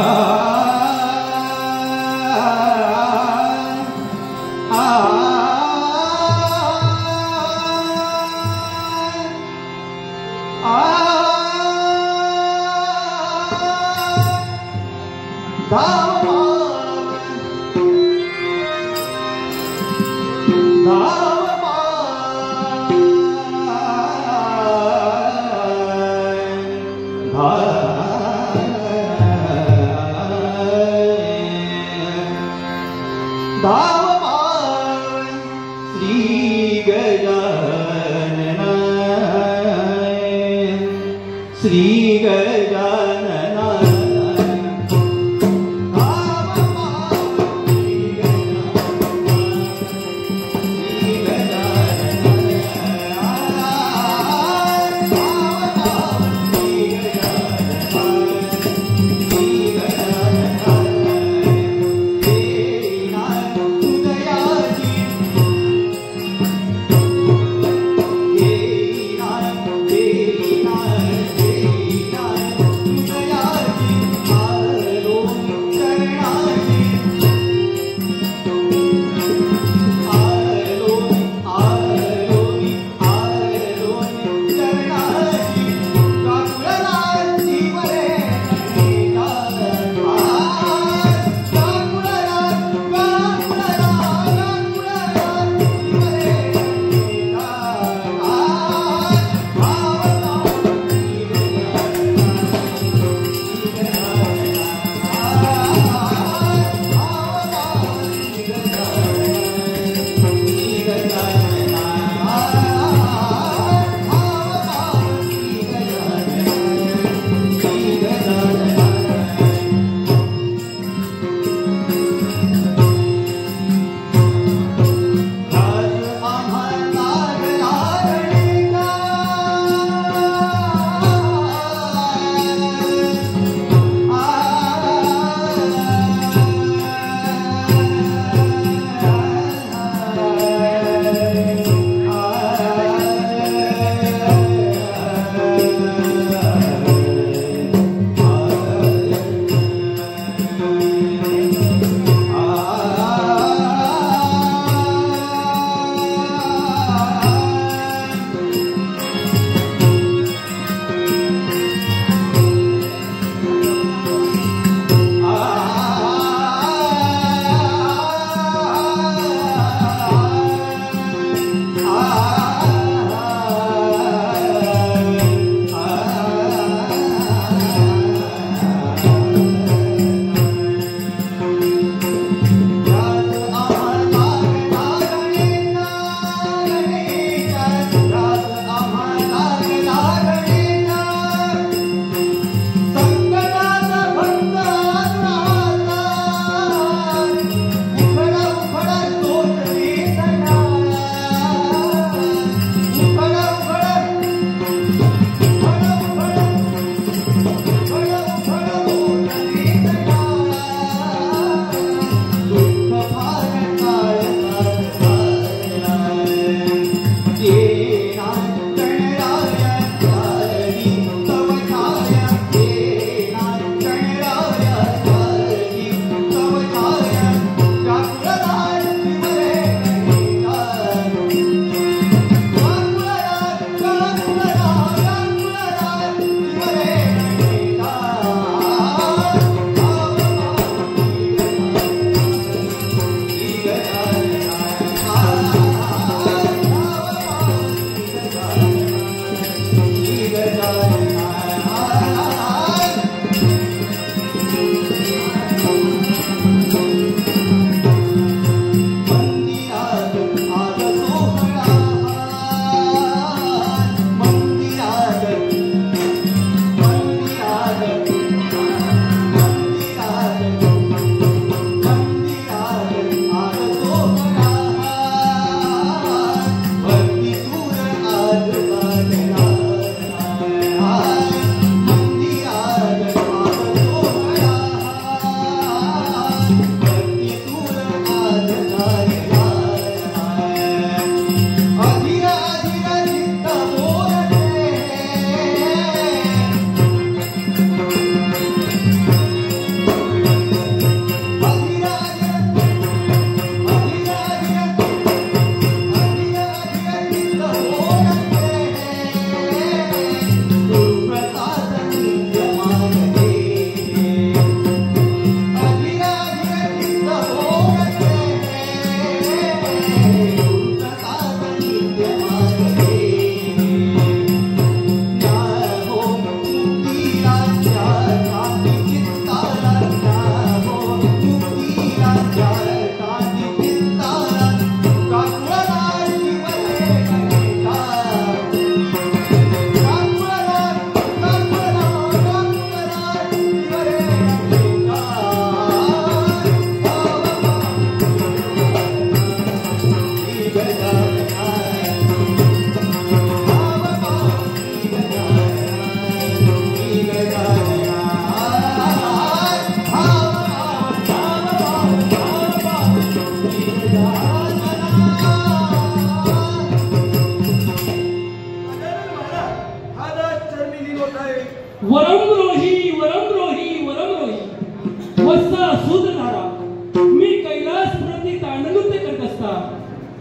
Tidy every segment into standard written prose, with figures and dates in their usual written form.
Hey,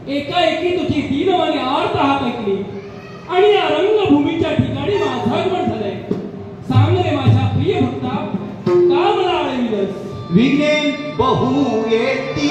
एकाएकी तुझी दीन आणि आर्त हाक ऐकली आणि या रंगभूमीच्या ठिकाणी माझं आगमन झालंय. सांग रे माझ्या प्रिय भक्ता, का मला आळविलंस? विघ्ने बहु येती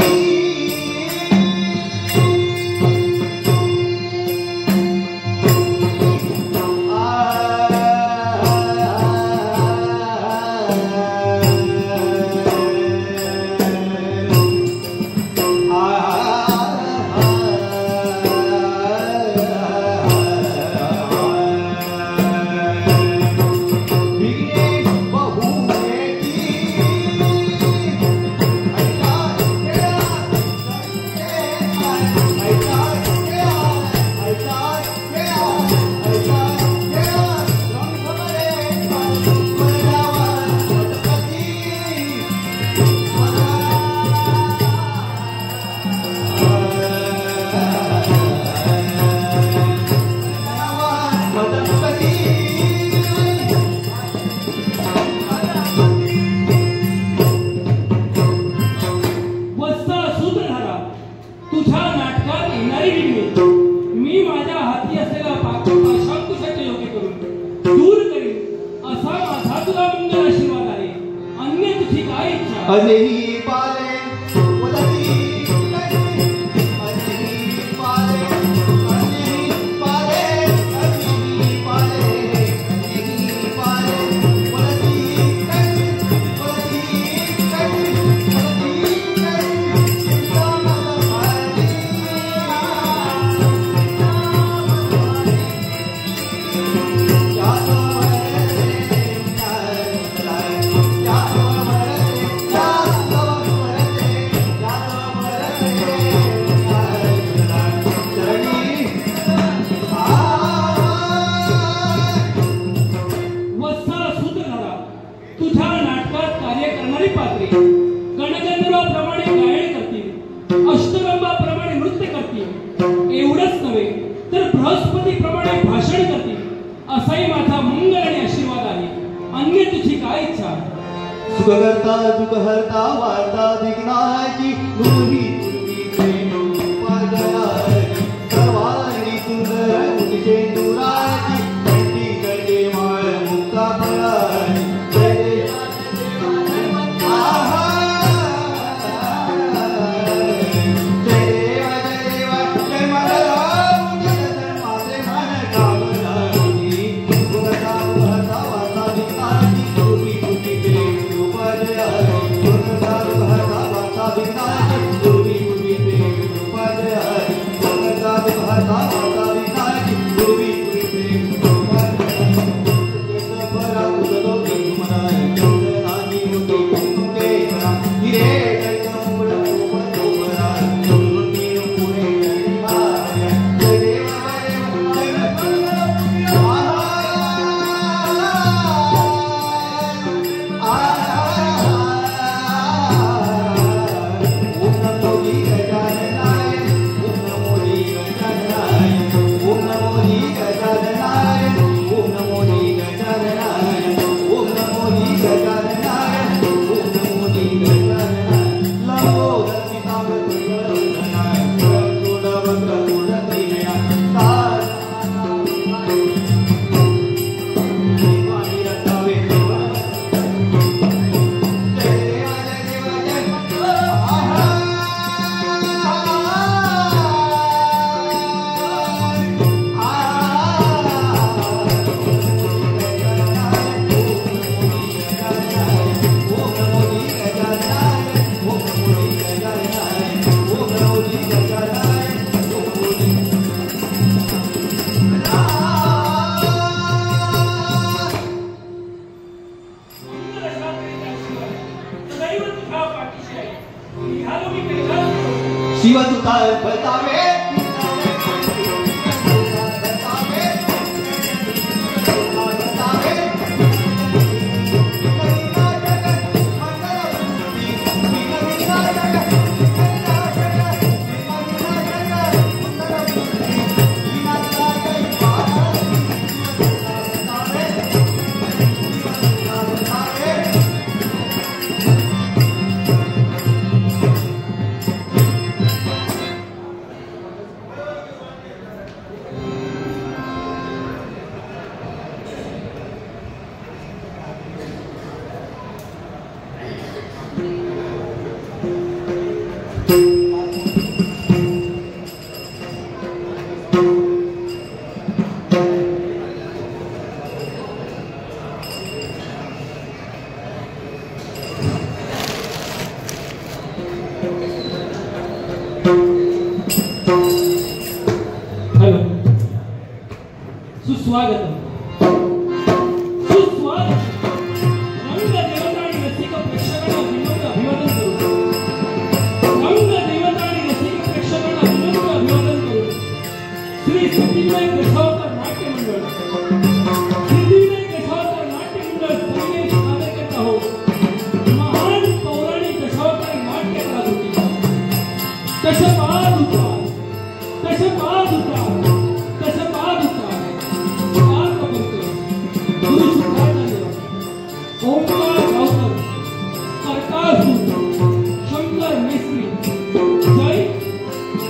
हॅलो, सुस्वागतम. सुस्वागतम. रंग देवता आणि रसिक प्रेक्षकांना विनम्र अभिवादन करू. रंग देवता आणि रसिक प्रेक्षकांना विनम्र अभिवादन करू. श्री सिद्धिविनायक दशावतार नाट्य मंडळ, सिद्धिविनायक दशावतार नाट्य मंडळ संदेश सादर करत आहोत. महान पौराणिक दशावतारी नाट्य कलाकृती दशपाद उतार, दशपाद उतार, दशपाद उतार. गुरु शुक्राचार्य, ओंकार गावकर, प्रकाशूर, शंकर मेस्त्री, जय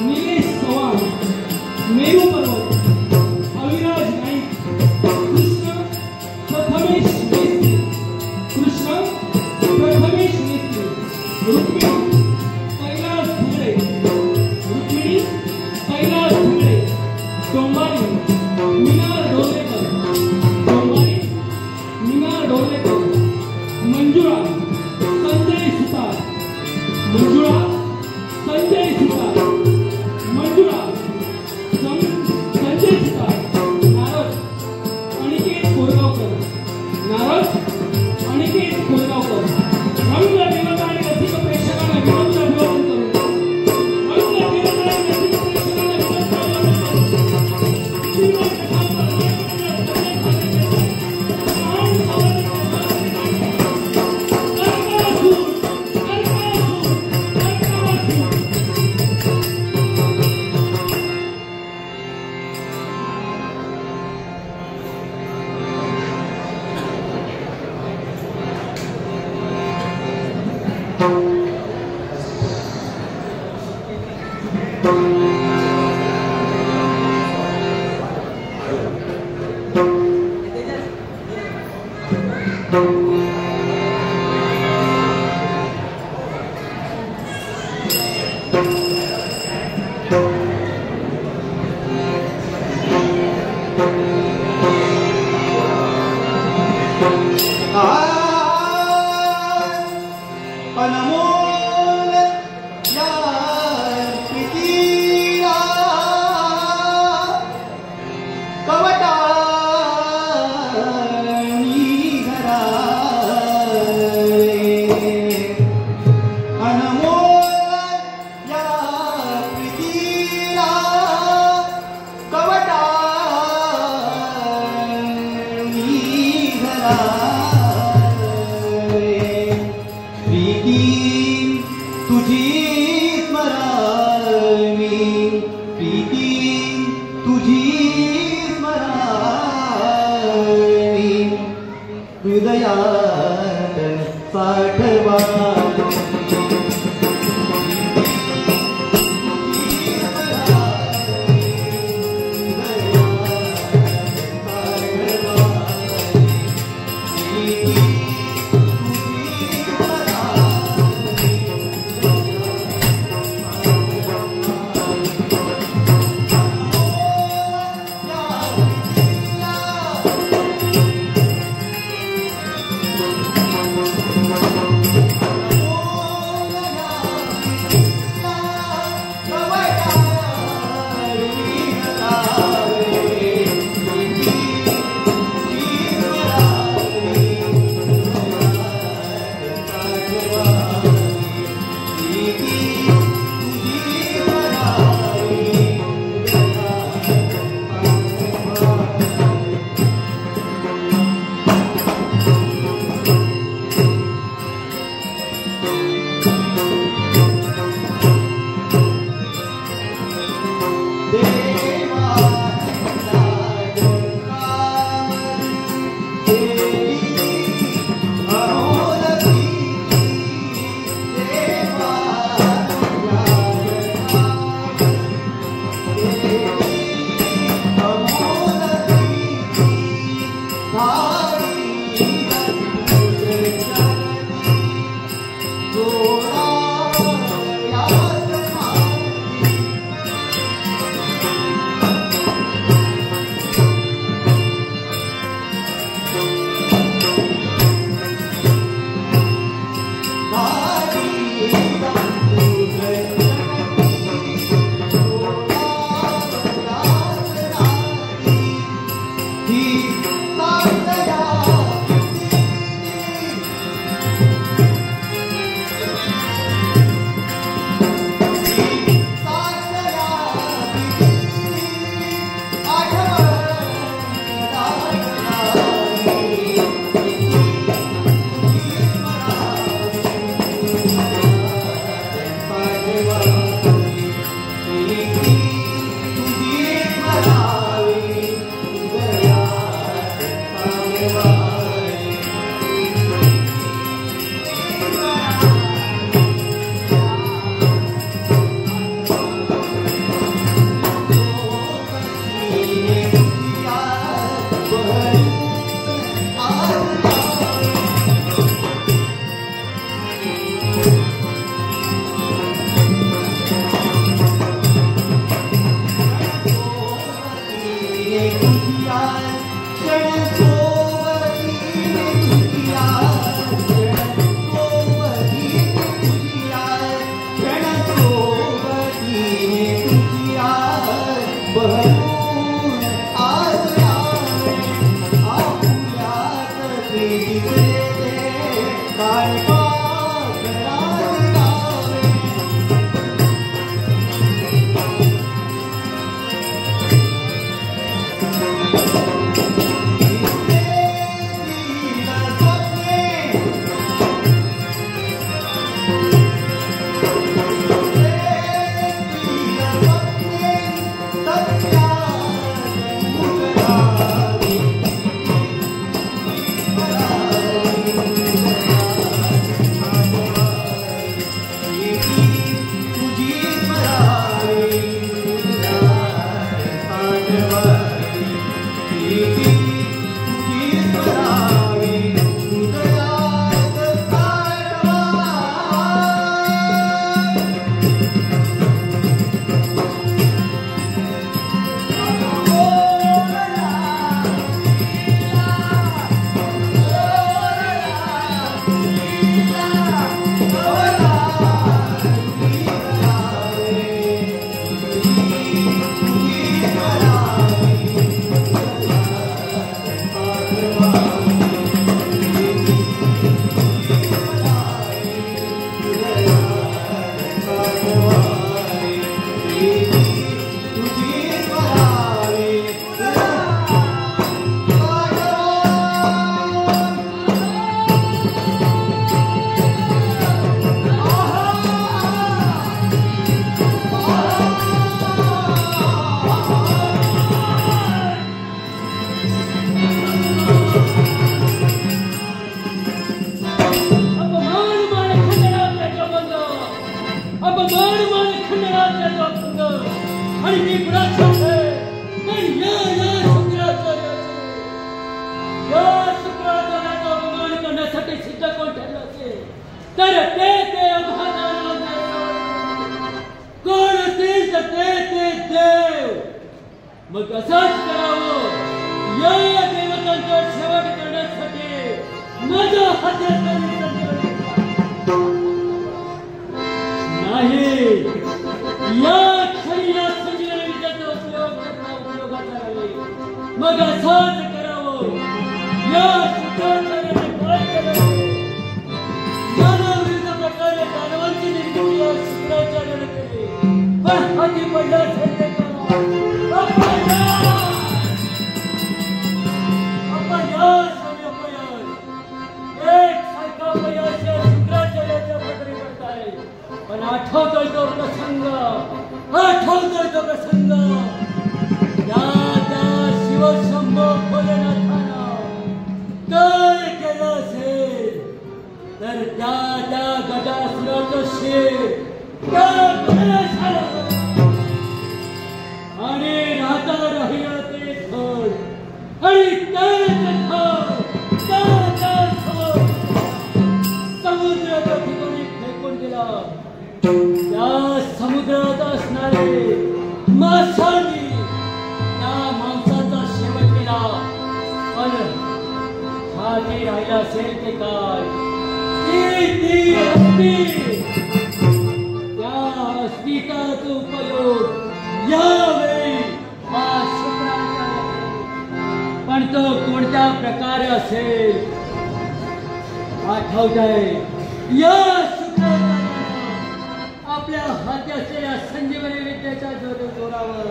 निलेश चव्हाण, मेरू पर्वत, अविराज नाईक, कृष्ण प्रथमेश मेस्त्री, कृष्ण प्रथमेश मेस्त्री, रुक्मिणी कैलास धुळे, रुक्मिणी कैलास धुळे, डोंबारी मीनार डोलेकर, डोंबारी मीनार डोलेकर, मंजुळा संजय सुतार, मंजुळा संजय सुतार, मंजुळा संजय सुतार. नारद अनिकेत कोरगावकर, नारद अनिकेत कोरगावकर. रंग देवता आणि रसिक प्रेक्षकांना विनम्र अभिवादन करू. रंग देवता आणि रसिक प्रेक्षकांना विनम्र अभिवादन करू. अनमोल या प्रीतीला कवटाळणी धरा रे. अनमोल या प्रीतीला कवटाळणी धरा रे. प्रीती तुझी स्मरामी, प्रीती तुझी स्मरामी, हृदयात साठवा. मग असंच करावं या देवतांचा शेवट करण्यासाठी माझ्या हातात नाही या क्षणी या संजीवनी विद्येचा उपयोगाचा आहे मग असंच करावं या शुक्राचार्याने काय करावं नानाविध प्रकारे दानवांची निर्मिती या शुक्राचार्याने केली पण हाती पडला असेल ते पण आठवतोय तो प्रसंग त्या शिवशंभो भोलेनाथानं काय केलं असेल तर त्या गजासुराचं शेर त्या गणेशाला आणि राहता राहिला ते थळ आणि समुद्राच्या ठिकाणी फेकून दिला त्या समुद्रात असणारे माशांनी त्या मांसाचा शेवट केला पण हाती राहिला असेल ते काय ती अस्ती त्या अस्तित्वाचा उपयोग यावेळी हा शुक्राचार्य पण तो कोणत्या प्रकारे असेल आठवत आहे या शुक्राचार्यानं आपल्या हाती असलेल्या संजीवनी विद्येच्या जोरावर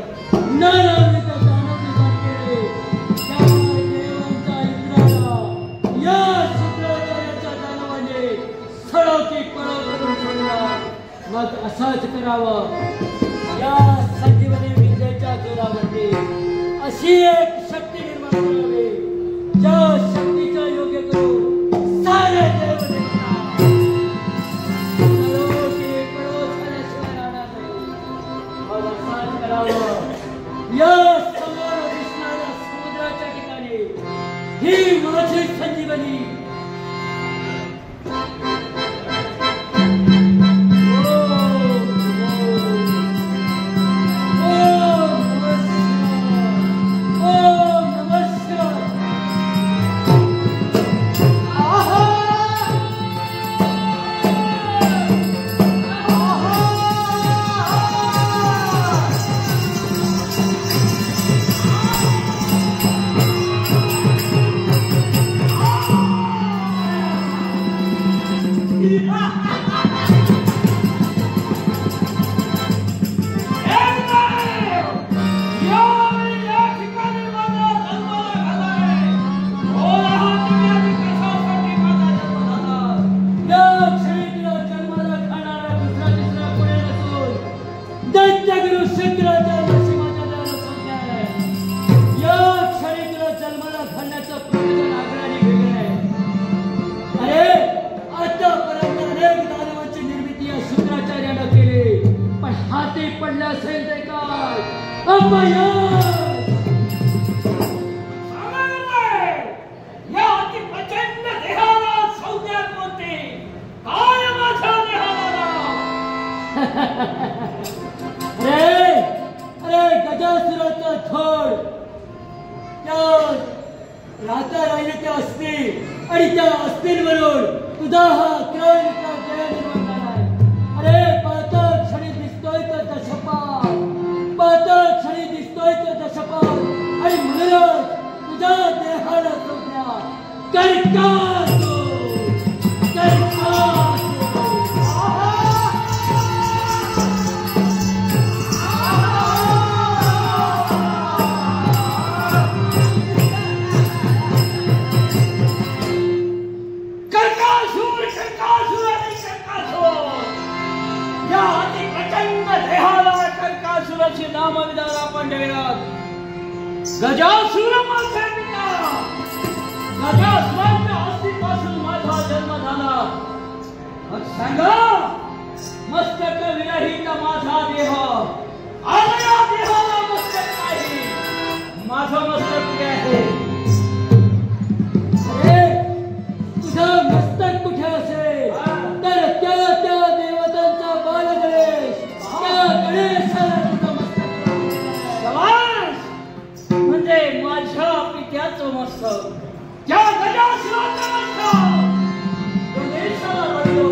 नानाविध दानव केले त्या देवांचा इंद्राला या शुक्राचार्याच्या दानवाने सडोकी पळ करून सोडला मग असंच करावं या संजीवनी विद्येच्या जोरावरती अशी एक शक्ती निर्माण करावी ज्या शक्तीचा योग्य करून सारे देवदेवता सडोकी पळो झाल्याशिवाय राहणार नाही मग असंच करावं या समोर दिसणाऱ्या समुद्राच्या ठिकाणी ही माझी संजीवनी शुक्राचार्याने हाती पडले असेल ते काय अपयश. या अति प्रचंड देहाला संज्ञा कोणती काय माझ्या देहाला. अरे गजासुराचा थोड त्या राहता राहिले त्या अस्थी आणि त्या अस्थींवरून तुझा हा क्रौर्याचा जय निर्माण झालाय. अरे पाहता क्षणी दिसतोय तर दशपात, पाहता क्षणी दिसतोय तर दशपात आणि म्हणूनच तुझ्या देहाला संज्ञा कर्कासुर. नामविदार आपण देणार. गजासुर माझे पिता, गजासुराच्या अस्थिपासून माझा जन्म झाला. मग सांगा मस्तक विरहित माझा देह, आज या देहाला मस्तक नाही, माझं मस्तक कुठे आहे. अरे तुझं मस्तक कुठे असेल तर त्या देवतांचा बालगणेश, त्या गणेशाला म्हणजे माझ्या पित्याचं मस्तक, त्या गजासुराचं मस्तक गणेशाला राहिलं,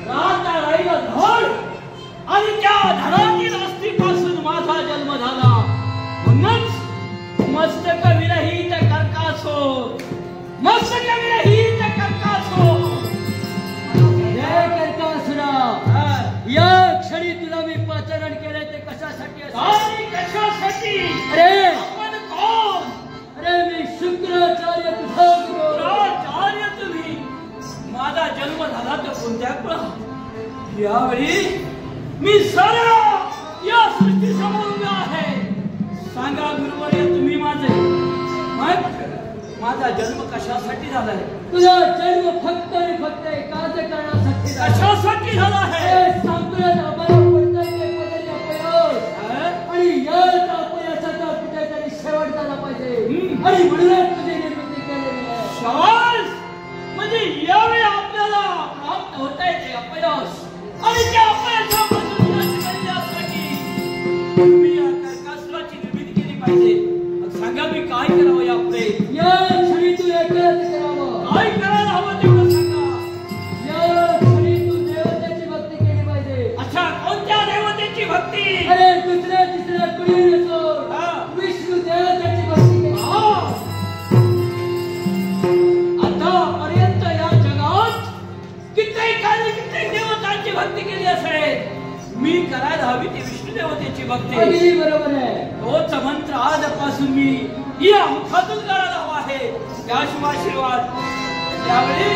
राहता राहिलं धड आणि त्या धडातील अस्थिपासून माझा जन्म झाला. म्हणूनच मस्तक विरहित कर्कासुर, मस्तक विरहित कर्कासुर. जय कर्कासुरा, या क्षणी तुला मी पाचारण केले ते कशासाठी आणि कशासाठी. अरे आपण कोण. अरे मी शुक्राचार्य तुझा गुरु. शुक्राचार्य तुम्ही. माझा जन्म झाला तर कोणत्या काळात. यावेळी मी सरळ या सृष्टी समोर उभा आहे. सांगा गुरुवर्य तुम्ही माझे माझा जन्म कशासाठी झालाय. तुझा जन्म फक्त आणि फक्त एकाच कारणासाठी कशासाठी झाला आहे. सांगतोय आम्हाला पडतंय ते पदाचे अपयश आणि याच अपयशाचा कुठेतरी शेवट झाला पाहिजे आणि म्हणूनच तुझी निर्मिती केलेली आहे. शाबास. म्हणजे यावेळी आपल्याला प्राप्त होत आहे ते अपयश आणि त्या अपयशापासून यासाठी तुम्ही या कर्कासुराची निर्मिती केली पाहिजे. मग सांगा मी काय करावं यापुढे. या क्षणी तू एकच करावं. काय करायला हवं तेवढं सांगा. या क्षणी तू देवतेची भक्ती केली पाहिजे. अच्छा कोणत्या देवतेची भक्ती. अरे दुसऱ्या तिसऱ्या कुणी नसो विष्णू देवतेची भक्ती केली. आतापर्यंत या जगात कित्येकाने कित्येक देवतांची भक्ती केली असेल. मी करायला हवी ती विष्णू देवतेची भक्ती. अगदी बरोबर आहे. तोच मंत्र आजपासून मी या मुखातून करायला हवा आहे. त्या शुभाशीर्वाद. त्यावेळी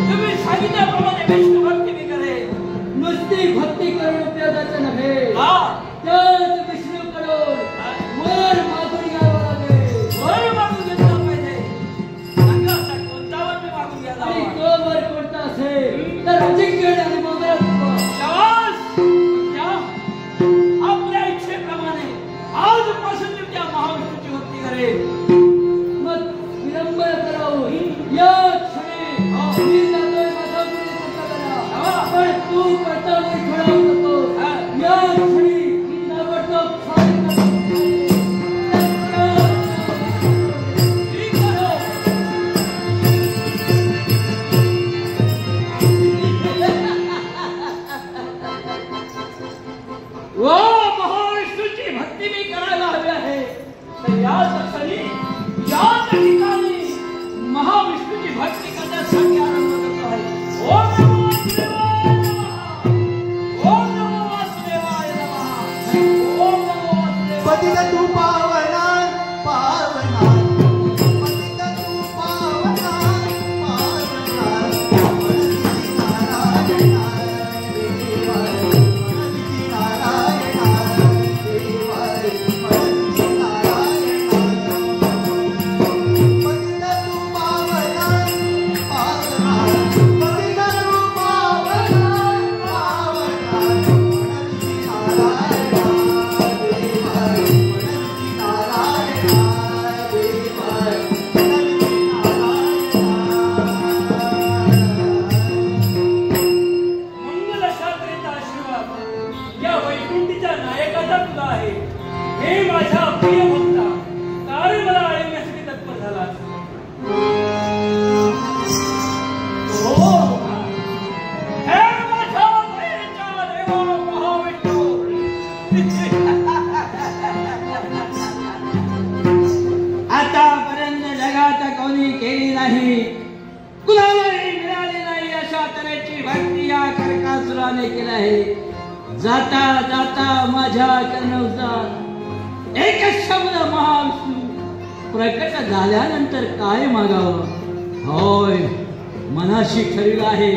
तुम्ही सांगितल्याप्रमाणे विष्णू भक्ती मी करेन. नुसती भक्ती करून उपयोगाचं नव्हे. त्याच विष्णूकडून वर मागून घ्यावं लागेल. वर मागून घेतला पाहिजे. सांगा आता कोणता वर मी मागून घ्यायला आणि हवा. तो वर कोणता असेल तर अजिंक्य आणि मंगळ. शाबास. त्या आपल्या इच्छेप्रमाणे आजपासून मी त्या महाविष्णूची भक्ती करेन. मग विलंबन करावं. या क्षणी मी जातोय माझा मुली करा पण तू करता ठेवू नको. या क्षणी ताबडतोब महाविष्णूची भक्ती मी करायला हवी आहे. तर याच क्षणी याच ठिकाणी महाविष्णूची भक्ती करण्यासाठी आरंभ करतो आहे. ओम नमो वासुदेवाय नमः. ओम नमो वासुदेवाय नमः. ओम नमो वासुदेवाय. पतित तू पावना पावना, पतित तू पावना पावना, मनसी नारायण देवा, मनसी नारायण देवा, मनसी नारायण. पतित तू पावना पावना, पतित तू पावना पावना, मनसी नारायण. वैकुंठीच्या नायकाचा तुला आहे. हे माझ्या प्रिय भक्ता, का रे मला अडवण्यासाठी तत्पर झालास? हो, हे माझ्या दयेच्या देवा महाविष्णू. आतापर्यंत जगात कोणी केली नाही, कुणालाही मिळाली नाही अशा तऱ्हेची भक्ती या कर्कासुराने केली आहे. जाता जाता माझ्या कर्णवतात एकच शब्द महाविष्णू प्रकट झाल्यानंतर काय मागावं? होय, मनाशी ठरविलं आहे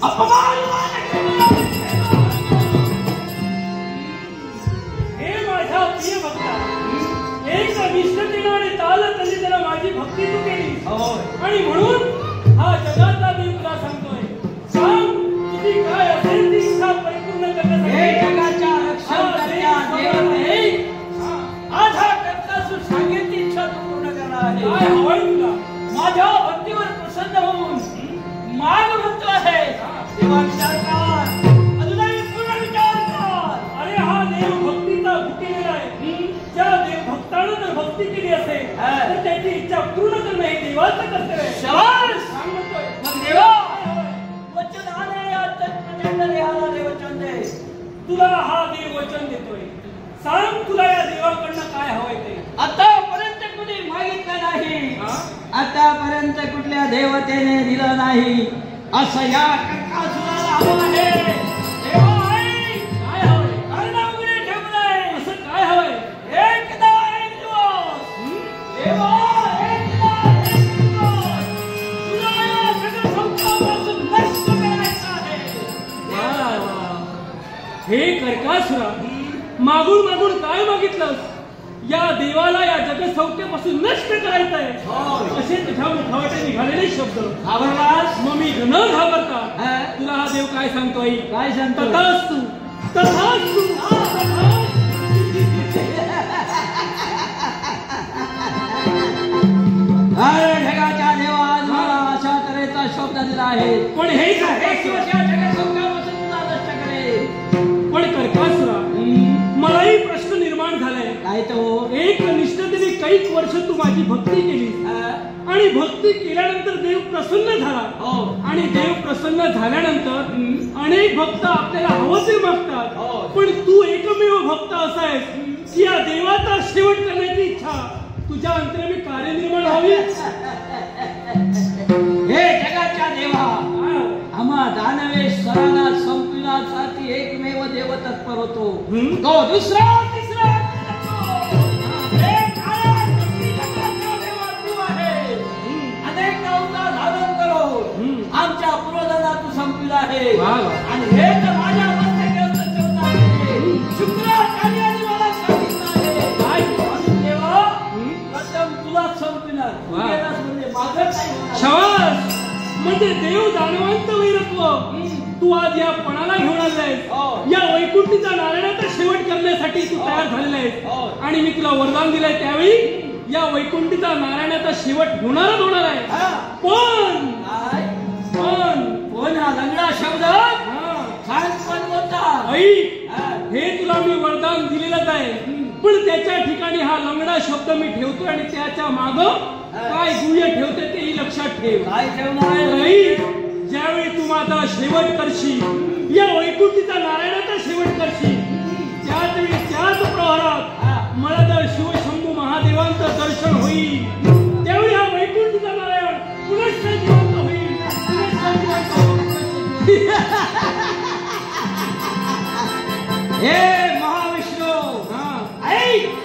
अपमान. हे माझ्या प्रिय भक्ता, एक निष्ठतेने आणि तालतल्ली त्याला माझी भक्ती तू केली. आणि म्हणून हा जगाचा देव तुला सांगतोय, सांग तुझी काय असेल ती इच्छा परिपूर्ण करण्यासाठी हे जगाच्या रक्षणकर्त्या देवते, आज हा कर्कासूर सांगेल ती इच्छा तू पूर्ण करणार आहे. काय हवंय तुला? माझ्या भक्तीवर प्रसन्न होऊन मान म्हणतो आहे. तेव्हा विचार कर, अजूनही पूर्ण विचार कर. अरे हा देव भक्तीचा भुकेलेला आहे. ज्या देव भक्तानं जर भक्ती केली असेल तर त्याची इच्छा पूर्ण करणं हे देवाचं कर्तव्य आहे. शाबास! सांग म्हणतोय. मग देवा, वचन आले आता प्रचंड देहाला दे वचन दे. तुला हा देव वचन देतोय. सांग तुला या देवाकडनं काय हवंय ते. आतापर्यंत कुणी मागितलं नाही, आतापर्यंत कुठल्या देवतेने दिलं नाही, असं या कर्कासुराला हवं आहे. देवा ऐक, काय हवंय? कर्ण उघडे ठेवलंय. असं काय हवंय? एकदा एक दिवस, देवा एकदा एक दिवस तुला या जगसंसारापासून नष्ट करायचं आहे. वा, वा. हे कर्कासुरा, मागून मागून काय मागितलंस? या देवाला या जगसौख्यापासून नष्ट करायचं आहे. असे तुझ्या मुखावाटे निघालेले शब्द. घाबरलास? मग मी न घाबरता हा? तुला हा देव काय सांगतोय? काय सांगतो? तथास्तु, तथास्तु, तथास्तु. अरे जगाच्या देवा, आज मला अशा तऱ्हेचा शब्द दिला आहे. पण हे एक काय दिवस या जगसंसारापासून तुला नष्ट करेल. पण कर्कासुरा, मलाही प्रश्न निर्माण झालाय. काय तो? एक निष्ठतेने कैक वर्ष तू माझी भक्ती केली आणि भक्ती केल्यानंतर देव प्रसन्न झाला. आणि देव प्रसन्न झाल्यानंतर अनेक भक्त आपल्याला हवं ते मागतात. पण तू एकमेव भक्त असा आहेस की या देवाचा शेवट करण्याची इच्छा तुझ्या अंतर्मी कार्य निर्माण व्हावी. हे जगाच्या देवा, आम्हा दानवेश्वराला संपविण्यासाठी एकमेव देव तत्पर होतो. तो दुसरा तिसरा एक आहे, शक्ती जगाच्या देवा तू आहे. अनेक अवतार धारण करून आमच्या पूर्वजांना तू संपविला आहे. वा, वा. आणि हे तर माझ्या मस्तकावर ठेवत आहे. शुक्राचार्यांनी मला सांगितलं आहे. काय? म्हणून देवा, प्रथम तुलाच संपविणार. तू वा. गेलास म्हणजे माझं काही होणार नाही. शबास. म्हणजे देव दानवंत वैरत्व तू आज या पणाला घेऊन आलायस. या वैकुंठीचा नारायणाचा शेवट करण्यासाठी तू तयार झालेला आहेस. आणि मी तुला वरदान दिलंय त्यावेळी या वैकुंठीचा नारायणाचा शेवट होणार आहे. पण काय? पण कोण हा लंगडा शब्द? काय पण बोलता? ऐक, हे तुला मी वरदान दिलेलंच आहे. पण त्याच्या ठिकाणी हा लंगडा शब्द मी ठेवतोय आणि त्याच्या माग काय गुह्य ठेवते तेही लक्षात ठेव. काय ठेवणार आहे? ऐक, ज्यावेळी तू माझा शेवट करशील, या वैकुंठीचा नारायणाचा शेवट करशील, त्याच वेळी त्याच प्रहरात मला जर शिवशंभू महादेवांचं दर्शन होईल, त्यावेळी हा वैकुंठीचा नारायण पुनश्च जिवंत होईल. पुनश्च जिवंत होईल. हे महाविष्णू, ऐक,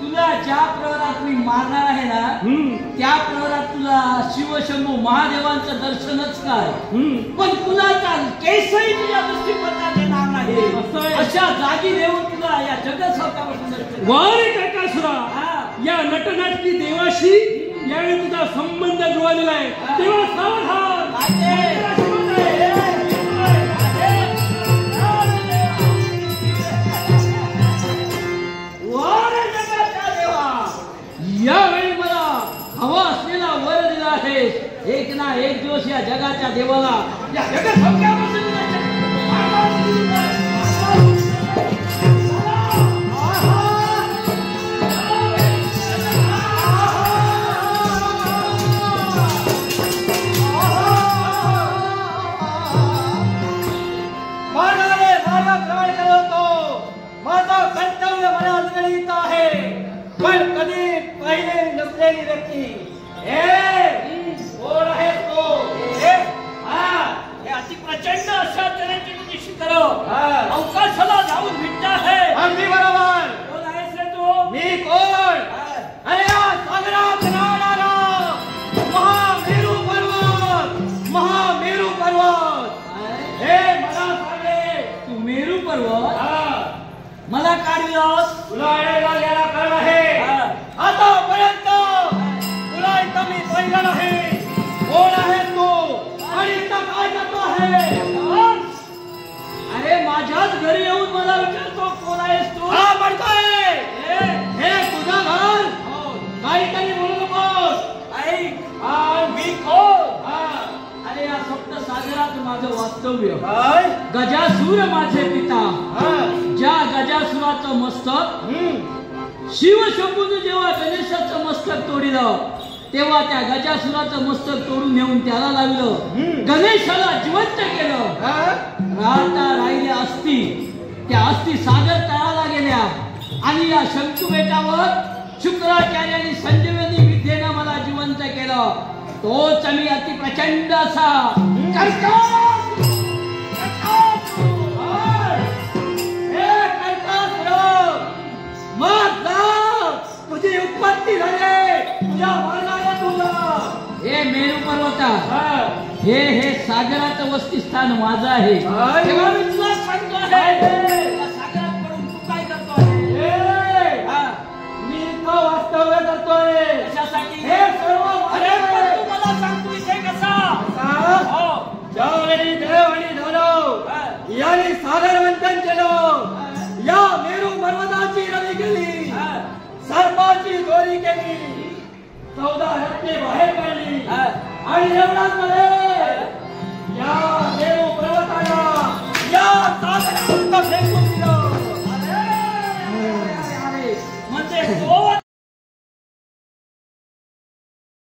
तुला ज्या प्रहरात मी मारणार आहे ना, त्या प्रहरात तुला शिवशंभू महादेवांचं दर्शनच काय, पण कुणाचा केसही तुझ्या दृष्टीपथात येणार नाही. असं आहे. अशा जागी देऊन तुला या जगसौख्यापासून दर्शन. वारे कर्कासुरा, या नटनाटकी देवाशी यावेळी तुझा संबंध जुळलेला आहे. तेव्हा सावधान. यावेळी मला हवा असलेला वर दिला आहे. एक ना एक दिवस या जगाच्या देवाला या जगसौख्यापासून सागराचा क्रमण करतो. माझं कर्तव्य मला निगडीत आहे. पण कधी पाहिले नसलेली व्यक्ती कोण आहे तो? हे अति प्रचंड अशा तऱ्हेची तुझी शिखर अवकाशाला जाऊन भेटत आहे. अगदी बरोबर. कोण आहेस रे तू? मी कोण? अरे या सागरात राहणारा महामेरू पर्वत. महामेरू पर्वत. हे मला सांगे, तू मेरू पर्वत मला काढलास? तुला यायला कारण आहे. आतापर्यंत तुला इथं मी पाहिलं नाही. कोण आहे तू आणि इथं काय करतो आहे? अरे माझ्याच घरी येऊन मला विचारतो कोण आहेस तू? हा म्हणतोय हे तुझं घर. काहीतरी बोलू नकोस. मी कोण? अरे या सप्त सागरात माझं वास्तव्य. गजासूर माझे पिता. ज्या गजासुराचं मस्तक शिवशंभूने जेव्हा गणेशाचं मस्तक तोडिलं तेव्हा त्या गजासुराचं मस्तक तोडून नेऊन त्याला लावलं. गणेशाला जिवंत केलं. राहता राहिल्या अस्थी. त्या अस्थी सागर तळाला गेल्या आणि या शंकू बेटावर शुक्राचार्यांनी संजीवनी विद्येनं मला जिवंत केलं. तोच मी अति प्रचंड असा तुझी उत्पत्ती झाली तुझ्या वर्णाला तुला. हे मेरू पर्वता हे सागराचं वस्तीस्थान माझं आहे. तेव्हा मी तुला सांगतो आहे सागरात पडून तू काय करतो आहे? मी इथं वास्तव्य करतोय. कशासाठी? हे सर्व तू मला सांगतो इथे कसा? ज्यावेळी देव आणि धनव यांनी सागर मंथन केलं, या मेरू पर्वताची रवी केली, सर्पाची दोरी केली, 14 रत्ने बाहेर काढली आणि एवढाच नव्हे